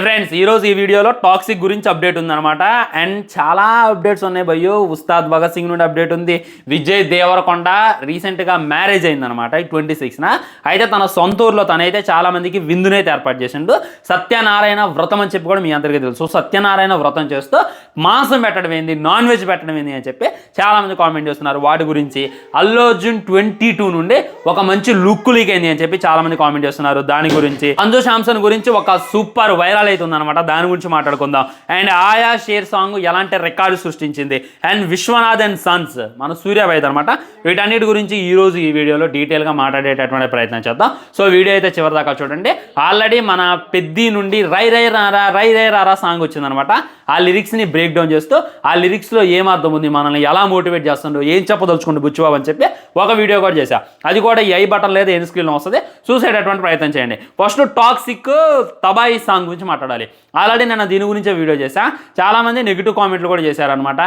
Friends ఈరోజు ఈ వీడియోలో టాక్సిక్ గురించి అప్డేట్ ఉందన్నమాట. అండ్ చాలా అప్డేట్స్ ఉన్నాయి భయ్యో. ఉస్తాద్ భగత్ సింగ్ నుండి అప్డేట్ ఉంది. విజయ్ దేవరకొండ రీసెంట్గా మ్యారేజ్ అయిందనమాట 26న. అయితే తన సొంత ఊర్లో తనైతే చాలా మందికి విందునైతే ఏర్పాటు చేసిండు. సత్యనారాయణ వ్రతం అని చెప్పి కూడా మీ అందరికీ తెలుసు. సత్యనారాయణ వ్రతం చేస్తూ మాంసం పెట్టడం ఏంది, నాన్ వెజ్ పెట్టడం ఏంది అని చెప్పి చాలా మంది కామెంట్ చేస్తున్నారు. వాటి గురించి అల్లు అర్జున్ 22 నుండి ఒక మంచి లుక్ లీక్ అయింది అని చెప్పి చాలా మంది కామెంట్ చేస్తున్నారు. దాని గురించి సంజు శాంసన్ గురించి ఒక సూపర్ వైరల్ అవుతుందన్నమాట. దాని గురించి మాట్లాడుకుందాం. అండ్ ఆయా షేర్ సాంగ్ ఎలాంటి రికార్డు సృష్టించింది, అండ్ విశ్వనాథ్ అండ్ సన్స్ మన సూర్యాభైద్ అనమాట. వీటన్నిటి గురించి ఈ రోజు ఈ వీడియోలో డీటెయిల్గా మాట్లాడేటటువంటి ప్రయత్నం చేద్దాం. సో వీడియో అయితే చివరి దాకా చూడండి. ఆల్రెడీ మన పెద్ది నుండి రై రై రారా రై రై రారా సాంగ్ వచ్చిందనమాట. ఆ లిరిక్స్ని బ్రేక్ డౌన్ చేస్తూ ఆ లిరిక్స్లో ఏం అర్థం ఉంది, మనల్ని ఎలా మోటివేట్ చేస్తుండ్రు, ఏం చెప్పదలుచుకుంటూ బుచ్చిబాబు అని చెప్పి ఒక వీడియో కూడా చేశా. అది కూడా ఈ ఐ బటన్ లేదా ఎన్ స్క్రీన్లో వస్తుంది, చూసేటటువంటి ప్రయత్నం చేయండి. ఫస్ట్ టాక్సిక్ తబాయి సాంగ్ గురించి మాట్లాడాలి. ఆల్రెడీ నేను దీని గురించే వీడియో చేశా. చాలామంది నెగిటివ్ కామెంట్లు కూడా చేశారనమాట.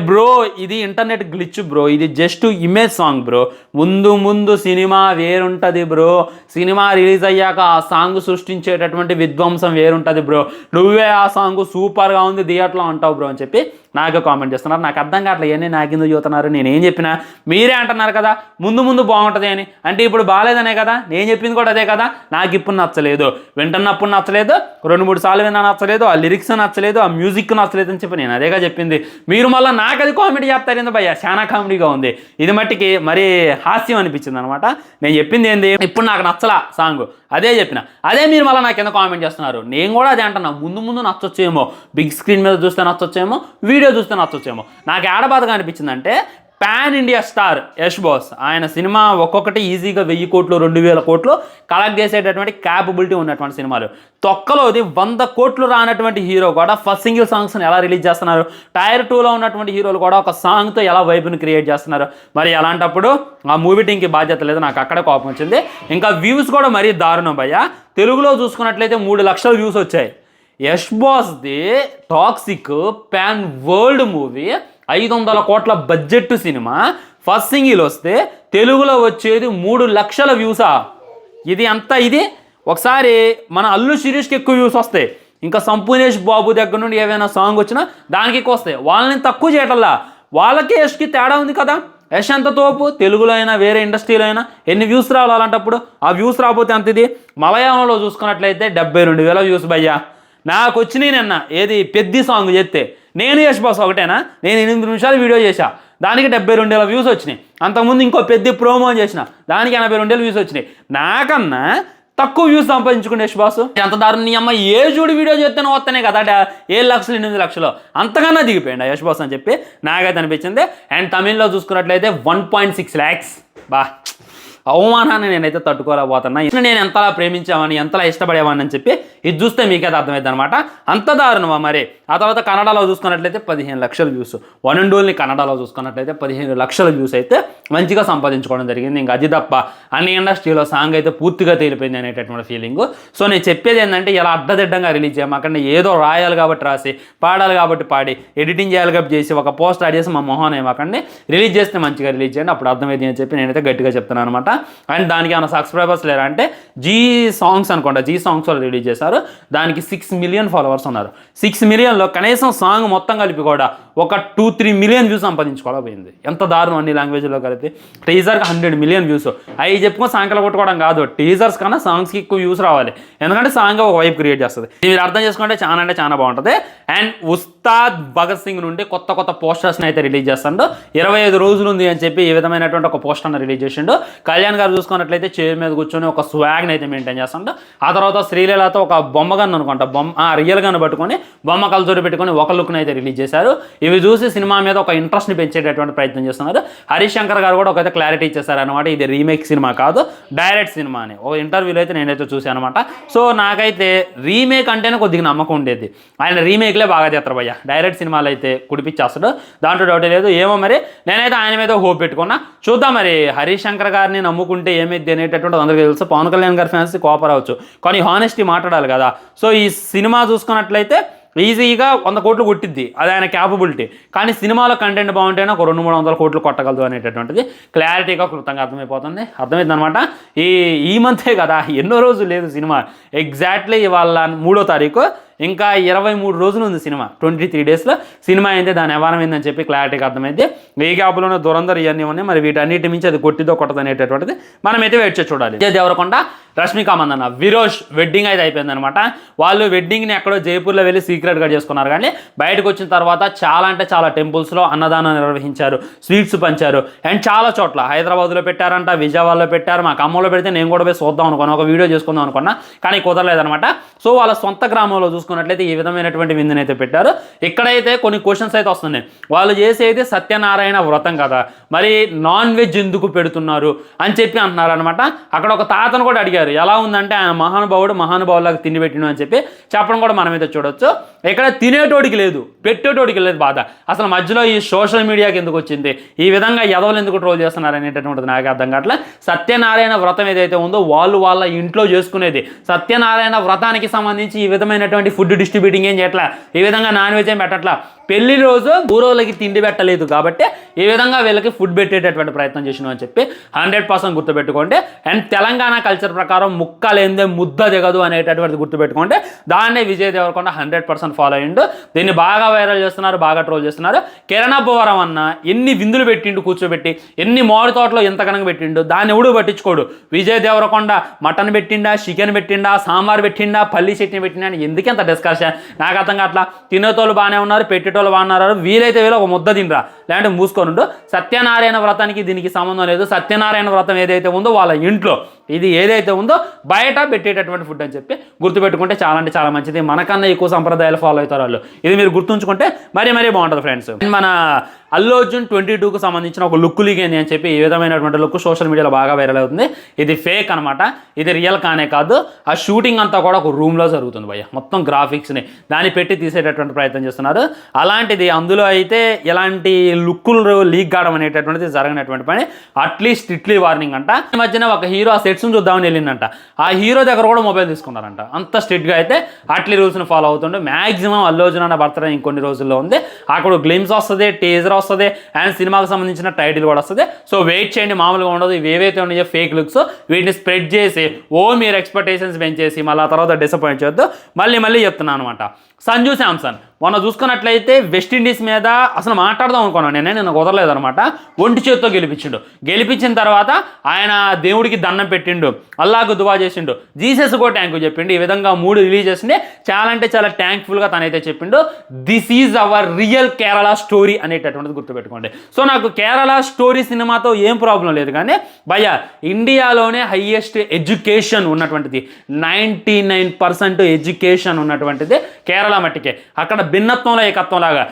బ్రో ఇది ఇంటర్నెట్ గ్లిచ్ బ్రో, ఇది జస్ట్ ఇమేజ్ సాంగ్ బ్రో, ముందు సినిమా వేరుంటుంది బ్రో, సినిమా రిలీజ్ అయ్యాక ఆ సాంగ్ సృష్టించేటటువంటి విధ్వంసం వేరుంటుంది బ్రో, నువ్వే ఆ సాంగ్ సూపర్గా ఉంది థియేటర్లో అంటావు బ్రో అని చెప్పి నాకు కామెంట్ చేస్తున్నారు. నాకు అర్థం కావట్లేదు ఇవన్నీ నాకెందుకు చూస్తున్నారు. నేను ఏం చెప్పినా మీరే అంటున్నారు కదా ముందు బాగుంటుంది అని. అంటే ఇప్పుడు బాగాలేదనే కదా, నేను చెప్పింది కూడా అదే కదా. నాకు ఇప్పుడు నచ్చలేదు, వింటున్నప్పుడు నచ్చలేదు, 2-3 సార్లు విన్నా నచ్చలేదు, ఆ లిరిక్స్ నచ్చలేదు, ఆ మ్యూజిక్ నచ్చలేదు అని చెప్పి నేను అదేగా చెప్పింది. మీరు మళ్ళీ నాకు అది కామెడీ చెప్తారు ఏంది భయ్యా, చాలా కామెడీగా ఉంది. ఇది మట్టికి మరీ హాస్యం అనిపించింది అనమాట. నేను చెప్పింది ఏంది, ఇప్పుడు నాకు నచ్చలా సాంగ్ అదే చెప్పిన, అదే మీరు మళ్ళీ నాకు కింద కామెంట్ చేస్తున్నారు. నేను కూడా అదే అంటున్నా, ముందు నచ్చొచ్చేమో, బిగ్ స్క్రీన్ మీద చూస్తే నచ్చొచ్చేమో, వీడియో చూస్తే నచ్చొచ్చేమో. నాకు ఏడబాధగా అనిపించిందంటే pan India star Yash boss, ఆయన సినిమా ఒక్కొక్కటి ఈజీగా 1000 కోట్లు 2000 కోట్లు కలెక్ట్ చేసేటటువంటి క్యాపబిలిటీ ఉన్నటువంటి సినిమాలు. తొక్కలోది 100 కోట్లు రానటువంటి హీరో కూడా ఫస్ట్ సింగిల్ సాంగ్స్ని ఎలా రిలీజ్ చేస్తున్నారు. టైర్ 2లో ఉన్నటువంటి హీరోలు కూడా ఒక సాంగ్తో ఎలా వైబ్ని క్రియేట్ చేస్తున్నారు. మరి అలాంటప్పుడు ఆ మూవీ టీంకి బాధ్యత లేదు. నాకు అక్కడే కోపం వచ్చింది. ఇంకా వ్యూస్ కూడా మరీ దారుణం భయ్యా. తెలుగులో చూసుకున్నట్లయితే 3 లక్షల వ్యూస్ వచ్చాయి. యష్ బాస్ది టాక్సిక్ పాన్ వరల్డ్ మూవీ 500 కోట్ల బడ్జెట్ సినిమా ఫస్ట్ సింగిల్ వస్తే తెలుగులో వచ్చేది 3 లక్షల వ్యూసా. ఇది అంతా ఇది ఒకసారి మన అల్లు శిరీష్కి ఎక్కువ వ్యూస్ వస్తాయి. ఇంకా సంపూర్ణేష్ బాబు దగ్గర నుండి ఏమైనా సాంగ్ వచ్చినా దానికి ఎక్కువ వస్తాయి. వాళ్ళని తక్కువ చేయటల్లా, వాళ్ళకి యష్కి తేడా ఉంది కదా. యష్ ఎంత తోపు, తెలుగులో అయినా వేరే ఇండస్ట్రీలో అయినా ఎన్ని వ్యూస్ రావాలి. అలాంటప్పుడు ఆ వ్యూస్ రాకపోతే అంత ఇది. మలయాళంలో చూసుకున్నట్లయితే 72,000 వ్యూస్ భయ్యా. నాకు వచ్చినాయి నిన్న ఏది పెద్ది సాంగ్ చేస్తే. నేను యష్ బాస్ ఒకటేనా, నేను 8 నిమిషాలు వీడియో చేశా, దానికి 72,000 వ్యూస్ వచ్చినాయి. అంతకుముందు ఇంకో పెద్ద ప్రోమో చేసిన, దానికి 82,000 వ్యూస్ వచ్చినాయి. నాకన్నా తక్కువ వ్యూస్ సంపాదించుకునే యష్ బాస్. ఎంత దారుణం నీ అమ్మ, ఏ జోడి వీడియో చేస్తేనే వస్తేనే కదా 7 లక్షలు 8 లక్షలు అంతకన్నా దిగిపోయింది యష్ బాస్ అని చెప్పి నాకైతే అనిపించింది. అండ్ తమిళ్లో చూసుకున్నట్లయితే 1.6 lakhs. బా అవమానాన్ని నేనైతే తట్టుకోలేకపోతున్నా. నేను ఎంతలా ప్రేమించామని, ఎంతలా ఇష్టపడేవాడిని అని చెప్పి ఇది చూస్తే మీకైతే అర్థమైంది అనమాట. అంత దారుణమా మరి. ఆ తర్వాత కన్నడలో చూసుకున్నట్లయితే 15 లక్షల వ్యూస్. వన్ అండ్ ఓన్లీ కన్నడలో చూసుకున్నట్లయితే 15 లక్షల వ్యూస్ అయితే మంచిగా సంపాదించుకోవడం జరిగింది. ఇంకా అది తప్ప అన్ని ఇండస్ట్రీలో సాంగ్ అయితే పూర్తిగా తేలిపోయింది అనేటటువంటి ఫీలింగ్. సో నేను చెప్పేది ఏంటంటే ఇలా అడ్డదిడ్డంగా రిలీజ్ చేయమాకండి. ఏదో రాయాలి కాబట్టి రాసి, పాడాలి కాబట్టి పాడి, ఎడిటింగ్ చేయాలి కాబట్టి చేసి, ఒక పోస్ట్ యాడ్ చేసి మా మొహం ఏమాకండి. రిలీజ్ చేస్తే మంచిగా రిలీజ్ చేయండి, అప్పుడు అర్థమైంది అని చెప్పి నేనైతే గట్టిగా చెప్తున్నాను అనమాట. అండ్ దానికి ఏమైనా సబ్స్క్రైబర్స్ లేరా అంటే జీ సాంగ్స్ అనుకోండి, జీ సాంగ్స్ వాళ్ళు రిలీజ్ చేశారు. దానికి 6 మిలియన్ ఫాలోవర్స్ ఉన్నారు. 6 మిలియన్లో కనీసం సాంగ్ మొత్తం కలిపి కూడా ఒక 2-3 మిలియన్ వ్యూస్ సంపాదించుకోలేకపోయింది. ఎంత దారుణం అన్ని లాంగ్వేజ్లో కలిపి. టీజర్కి 100 మిలియన్ వ్యూస్. అవి చెప్పుకొని సాంగ్లు కొట్టుకోవడం కాదు, టీజర్స్ కన్నా సాంగ్స్కి ఎక్కువ వ్యూస్ రావాలి. ఎందుకంటే సాంగ్ ఒక వైబ్ క్రియేట్ చేస్తుంది. మీరు అర్థం చేసుకుంటే చాలా అంటే చాలా బాగుంటుంది. అండ్ ఉస్తాద్ భగత్ సింగ్ నుండి కొత్త పోస్టర్స్ని అయితే రిలీజ్ చేస్తాడు. 25 రోజులు ఉంది అని చెప్పి ఈ విధమైనటువంటి ఒక పోస్టర్ని రిలీజ్ చేసిండు. కళ్యాణ్ గారు చూసుకున్నట్లయితే చైర్ మీద కూర్చొని ఒక స్వాగ్ని అయితే మెయింటైన్ చేస్తాడు. ఆ తర్వాత శ్రీలీలతో ఒక బొమ్మ గన్ అనుకుంటా, రియల్ గన్ పట్టుకొని బొమ్మ కలజోడు పెట్టుకొని ఒక లుక్ని అయితే రిలీజ్ చేశారు. ఇవి చూసి సినిమా మీద ఒక ఇంట్రెస్ట్ని పెంచేటటువంటి ప్రయత్నం చేస్తున్నారు. హరీష్ శంకర్ గారు కూడా ఒకైతే క్లారిటీ ఇచ్చేసారు అనమాట, ఇది రీమేక్ సినిమా కాదు డైరెక్ట్ సినిమా అని. ఒక ఇంటర్వ్యూలో అయితే నేనైతే చూశాను అనమాట. సో నాకైతే రీమేక్ అంటేనే కొద్దిగా నమ్మకం ఉండేది. ఆయన రీమేక్లే బాగా చేస్తారు భయ్య, డైరెక్ట్ సినిమాలు అయితే కుడిపించేస్తాడు, దాంట్లో డౌట్ లేదు. ఏమో మరి నేనైతే ఆయన మీద హోప్ పెట్టుకున్నా. చూద్దాం మరి హరీష్ శంకర్ గారిని నమ్ముకుంటే ఏమైంది అనేటటువంటి అందరికీ తెలుసు. పవన్ కళ్యాణ్ గారి ఫ్యాన్స్ కోపం రావచ్చు, కానీ హానెస్టీ మాట్లాడాలి కదా. సో ఈ సినిమా చూసుకున్నట్లయితే ఈజీగా 100 కోట్లు కొట్టిద్ది, అది ఆయన క్యాపబిలిటీ. కానీ సినిమాలో కంటెంట్ బాగుంటేనే ఒక 200-300 కోట్లు కొట్టగలదు అనేటటువంటిది క్లారిటీగా క్లుప్తంగా అర్థమైపోతుంది అనమాట. ఈ మంతే కదా, ఎన్నో రోజులు లేదు సినిమా. ఎగ్జాక్ట్లీ ఇవాళ 3వ తారీఖు. ఇంకా 23 రోజులు ఉంది సినిమా, 23 డేస్లో సినిమా అయింది, దాని వ్యవహారం ఏందని చెప్పి క్లారిటీగా అర్థమైంది. ఈ గ్యాప్లోనే దురంధర్ ఇవన్నీ ఉన్నాయి, మరి వీటన్నిటి మించి అది కొట్టిదో కొట్టదు అనేటటువంటిది మనమైతే వెయిట్ చేసి చూడాలి. విజయ్ దేవరకొండ, రష్మిక మందన్న, విరోష్ వెడ్డింగ్ అయితే అయిపోయిందనమాట. వాళ్ళు వెడ్డింగ్ని ఎక్కడో జైపూర్లో వెళ్ళి సీక్రెట్గా చేసుకున్నారు, కానీ బయటకు వచ్చిన తర్వాత చాలా అంటే చాలా టెంపుల్స్లో అన్నదానం నిర్వహించారు, స్వీట్స్ పంచారు. అండ్ చాలా చోట్ల హైదరాబాద్లో పెట్టారంట, విజయవాడలో పెట్టారు. మా ఖమ్మంలో పెడితే నేను కూడా పోయి చూద్దాం అనుకున్నా, ఒక వీడియో చేసుకుందాం అనుకున్నా, కానీ కుదరలేదనమాట. సో వాళ్ళ సొంత గ్రామంలో చూసుకున్నట్లయితే ఈ విధమైనటువంటి విందునైతే పెట్టారు. ఇక్కడైతే కొన్ని క్వశ్చన్స్ అయితే వస్తున్నాయి. వాళ్ళు చేసేది సత్యనారాయణ వ్రతం కదా, మరి నాన్ వెజ్ ఎందుకు పెడుతున్నారు అని చెప్పి అంటున్నారు అనమాట. అక్కడ ఒక తాతను కూడా అడిగారు, ఎలా ఉందంటే ఆయన మహానుభావులకు తిండి పెట్టిన అని చెప్పి చెప్పడం కూడా మనమైతే చూడొచ్చు. ఇక్కడ తినేటోడికి లేదు, పెట్టేటోడికి లేదు బాధ. అసలు మధ్యలో ఈ సోషల్ మీడియాకి ఎందుకు వచ్చింది, ఈ విధంగా ఎదవలు ఎందుకు ట్రోల్ చేస్తున్నారు అనేటటువంటిది నాకు అర్థం కావట్లే. సత్యనారాయణ వ్రతం ఏదైతే ఉందో వాళ్ళు వాళ్ళ ఇంట్లో చేసుకునేది. సత్యనారాయణ వ్రతానికి సంబంధించి ఈ విధమైనటువంటి ఫుడ్ డిస్ట్రిబ్యూటింగ్ ఏం చేయట్లా, ఈ విధంగా నాన్ వెజ్ ఏం పెట్టట్లా. పెళ్లి రోజు ఊరోళ్ళకి తిండి పెట్టలేదు కాబట్టి ఈ విధంగా వీళ్ళకి ఫుడ్ పెట్టేటటువంటి ప్రయత్నం చేసినాం అని చెప్పి 100% గుర్తుపెట్టుకోండి. అండ్ తెలంగాణ కల్చర్ ప్రకారం ముక్క లేనిదే ముద్ద దిగదు అనేటటువంటిది గుర్తుపెట్టుకోండి. దాన్నే విజయ్ దేవరకొండ 100% ఫాలో అయ్యిండు. దీన్ని బాగా వైరల్ చేస్తున్నారు, బాగా ట్రోల్ చేస్తున్నారు. కిరణ్ అబ్బవరం అన్న ఎన్ని విందులు పెట్టిండు కూర్చోబెట్టి, ఎన్ని మామిడి తోటలో ఎంత కనుక పెట్టిండు, దాన్ని ఎవడు పట్టించుకోడు. విజయ్ దేవరకొండ మటన్ పెట్టిండా, చికెన్ పెట్టిండా, సాంబార్ పెట్టిండా, పల్లి చట్నీ పెట్టిండా అని ఎందుకంత డిస్కషన్ నాకు అర్థం కావట్లా. తినేతోళ్ళు బాగానే ఉన్నారు, పెట్టేటోళ్ళు బాగున్నారు, వీలైతే వీళ్ళు ఒక ముద్ద తినరా, లేదంటే మూసుకోనుండు. సత్యనారాయణ వ్రతానికి దీనికి సంబంధం లేదు. సత్యనారాయణ వ్రతం ఏదైతే ఉందో వాళ్ళ ఇంట్లో, ఇది ఏదైతే ఉందో బయట పెట్టేటటువంటి ఫుడ్ అని చెప్పి గుర్తుపెట్టుకుంటే చాలా అంటే చాలా మంచిది. మనకన్నా ఎక్కువ సంప్రదాయాలు ఫాలో అవుతారు వాళ్ళు, ఇది మీరు గుర్తుంచుకుంటే మరీ బాగుంటుంది ఫ్రెండ్స్. మన అల్లు అర్జున్ 22కు సంబంధించిన ఒక లుక్ లీక్ అని చెప్పి ఈ విధమైనటువంటి లుక్ సోషల్ మీడియాలో బాగా వైరల్ అవుతుంది. ఇది ఫేక్ అనమాట, ఇది రియల్ కానే కాదు. ఆ షూటింగ్ అంతా కూడా ఒక రూమ్లో జరుగుతుంది భయ్య, మొత్తం గ్రాఫిక్స్ని దాన్ని పెట్టి తీసేటటువంటి ప్రయత్నం చేస్తున్నారు. అలాంటిది అందులో అయితే ఎలాంటి లుక్కులు లీక్ కావడం అనేటటువంటిది జరగనటువంటి పని. అట్లీస్ట్ స్ట్రిక్ట్లీ వార్నింగ్ అంట. ఈ మధ్యన ఒక హీరో ఆ సెట్స్ని చూద్దామని వెళ్ళిందంట, ఆ హీరో దగ్గర కూడా మొబైల్ తీసుకున్నారంట. అంత స్ట్రిక్ట్గా అయితే అట్లీ రూల్స్ని ఫాలో అవుతుండే. మ్యాక్సిమం అల్లు అర్జున్ అన్న బర్త్డే ఇంకొన్ని రోజుల్లో ఉంది, అక్కడ గ్లిమ్స్ వస్తుంది, టీజర్ వస్తుంది, అండ్ సినిమాకి సంబంధించిన టైటిల్ కూడా వస్తుంది. సో వెయిట్ చేయండి, మామూలుగా ఉండదు. ఇవి ఏవైతే ఉన్నాయో ఫేక్ లుక్స్, వీటిని స్ప్రెడ్ చేసి మీరు ఎక్స్పెక్టేషన్స్ పెంచేసి మళ్ళీ ఆ తర్వాత డిసప్పాయింట్ చేయొద్దు. మళ్ళీ చెప్తున్నాను అనమాట. సంజు శాంసన్ మొన్న చూసుకున్నట్లయితే వెస్టిండీస్ మీద అసలు మాట్లాడదాం అనుకున్నాను నేను కుదరలేదనమాట. ఒంటి చేతితో గెలిపించిన తర్వాత ఆయన దేవుడికి దండం పెట్టిండు, అల్లాకు దువా చేసిండు, జీసస్ కూడా థ్యాంక్ యూ చెప్పిండు. ఈ విధంగా 3 రిలీజ్ చేసిండే చాలా అంటే చాలా థ్యాంక్ఫుల్గా తనైతే చెప్పిండు. This is our real Kerala story అనేటటువంటిది గుర్తుపెట్టుకోండి. సో నాకు కేరళ స్టోరీ సినిమాతో ఏం ప్రాబ్లం లేదు, కానీ భయ్య ఇండియాలోనే హైయెస్ట్ ఎడ్యుకేషన్ ఉన్నటువంటిది, 99% ఎడ్యుకేషన్ ఉన్నటువంటిది కేరళ మట్టికే. అక్కడ భిన్నత్వంలో ఏకత్వం లాగా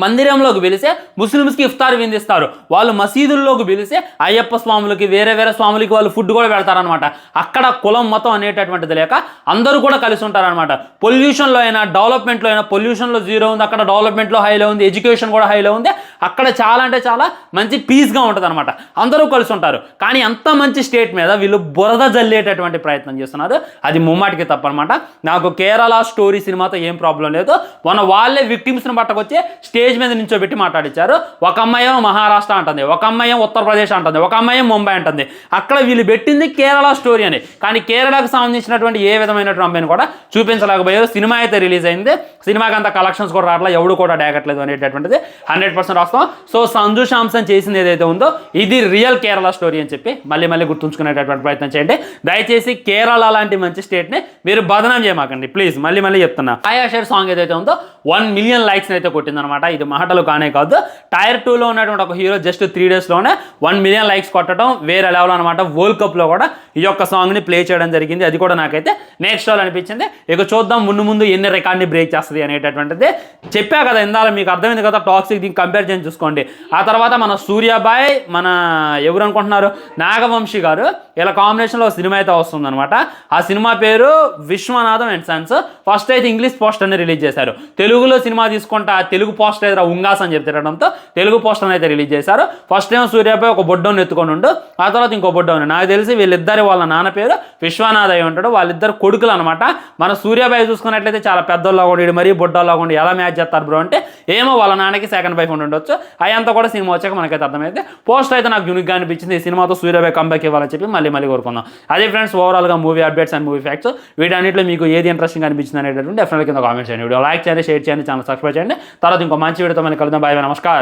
మందిరంలోకి పిలిస్తే ముస్లిమ్స్కి ఇఫ్తార్ విందిస్తారు, వాళ్ళు మసీదుల్లోకి పిలిస్తే అయ్యప్ప స్వాములకి వేరే స్వాములకి వాళ్ళు ఫుడ్ కూడా పెడతారనమాట. అక్కడ కులం మతం అనేటటువంటిది లేక అందరూ కూడా కలిసి ఉంటారనమాట. పొల్యూషన్లో అయినా డెవలప్మెంట్లో అయినా, పొల్యూషన్లో 0 ఉంది, అక్కడ డెవలప్మెంట్లో హైలో ఉంది, ఎడ్యుకేషన్ కూడా హైలో ఉంది. అక్కడ చాలా అంటే చాలా మంచి పీస్గా ఉంటుంది అనమాట, అందరూ కలిసి ఉంటారు. కానీ అంత మంచి స్టేట్ మీద వీళ్ళు బురద జల్లేటటువంటి ప్రయత్నం చేస్తున్నారు, అది ముమ్మాటికి తప్పనమాట. నాకు కేరళ స్టోరీ సినిమాతో ఏం ప్రాబ్లం లేదు. మన వాళ్ళే విక్టిమ్స్ని పట్టుకొచ్చి స్టేజ్ మీద నించోబెట్టి మాట్లాడించారు. ఒక అమ్మాయి మహారాష్ట్ర అంటుంది, ఒక అమ్మాయి ఉత్తరప్రదేశ్ అంటుంది, ఒక అమ్మాయి ముంబై అంటుంది. అక్కడ వీళ్ళు పెట్టింది కేరళ స్టోరీ అని, కానీ కేరళకు సంబంధించినటువంటి ఏ విధమైనటువంటి అమ్మాయిని కూడా చూపించలేకపోయారు. సినిమా అయితే రిలీజ్ అయింది, సినిమాకి అంత కలెక్షన్స్ కూడా రావట్లేదు, ఎవడు కూడా డేగట్లేదు అనేటటువంటిది 100% వాస్తవం. సో సంజు శాంసన్ చేసింది ఏదైతే ఉందో ఇది రియల్ కేరళ స్టోరీ అని చెప్పి మళ్ళీ గుర్తుంచుకునేటటువంటి ప్రయత్నం చేయండి. దయచేసి కేరళ లాంటి మంచి స్టేట్ని మీరు బదనాం చేయమాకండి ప్లీజ్. మళ్ళీ చెప్తున్నా. ఆయా షేర్ సాంగ్ ఏదైతే ఉందో 1 మిలియన్ లైక్స్ అయితే కొట్టిందనమాట. ఇది మాటలు కానే కాదు. టైర్ 2లో ఉన్నటువంటి ఒక హీరో జస్ట్ 3 డేస్లోనే 1 మిలియన్ లైక్స్ కొట్టడం వేరే లెవెల్ అనమాట. వరల్డ్ కప్లో కూడా ఈ యొక్క సాంగ్ని ప్లే చేయడం జరిగింది. అది కూడా నాకైతే నెక్స్ట్ లెవెల్ అనిపించింది. ఇక చూద్దాం ముందు ఎన్ని రికార్డ్ని బ్రేక్ చేస్తుంది అనేటటువంటిది. చెప్పా కదా ఇందాక, మీకు అర్థమైంది కదా టాక్సిక్, దీనికి కంపేర్ చేసి చూసుకోండి. ఆ తర్వాత మన సూర్యాబాయ్, మన ఎవరు అనుకుంటున్నారు, నాగవంశీ గారు, ఇలా కాంబినేషన్లో సినిమా అయితే వస్తుందన్నమాట. ఆ సినిమా పేరు విశ్వనాథం అండ్ సన్స్. ఫస్ట్ అయితే ఇంగ్లీష్ పోస్టర్ని రిలీజ్ చేశారు. తెలుగులో సినిమా తీసుకుంటా తెలుగు పోస్టర్ అయితే ఉంగాస్ అని చెప్తాడంతో తెలుగు పోస్టర్ అయితే రిలీజ్ చేశారు. ఫస్ట్ టైం సూర్యాపై ఒక బొడ్డోని ఎత్తుకొని ఉండు, ఆ తర్వాత ఇంకో బొడ్డోని. నాకు తెలిసి వీళ్ళిద్దరి వాళ్ళ నాన్న పేరు విశ్వనాథ్ అయి ఉంటాడు. వాళ్ళిద్దరు కొడుకులు అనమాట. మన సూర్యాబాయి చూసుకున్నట్లయితే చాలా పెద్దోళ్ళగా ఉండి మరీ బొడ్డోళ్ళగా ఉండి ఎలా మ్యాచ్ చేస్తారు బ్రో అంటే, ఏమో వాళ్ళ నాన్నకి సెకండ్ వైఫ్ ఉండొచ్చు. అనుకోవచ్చు. అయ్యంతా కూడా సినిమా వచ్చాక మనకైతే అర్థమైతే. పోస్టర్ అయితే నాకు యూనిక్గా అనిపించింది. ఈ సినిమాతో సూర్యబాయ్ కంబ్యాక్ ఇవ్వాలని చెప్పి మళ్ళీ కోరుకుందాం. అదే ఫ్రెండ్స్ ఓవరాల్గా movie updates and movie facts వీటన్నిటిలో మీకు ఏది ఇంట్రెస్టింగ్ అనిపించింది అనేటటువంటి డెఫినెట్గా కింద కామెంట్ చేయండి. వీడియో లైక్ చేయండి, షేర్ చేయండి, ఛానల్ సబ్స్క్రైబ్ చేయండి. తర్వాత ఇంకో మంచి వీడియోతో మళ్ళీ కలుద్దాం. బాయ్, నమస్కారం.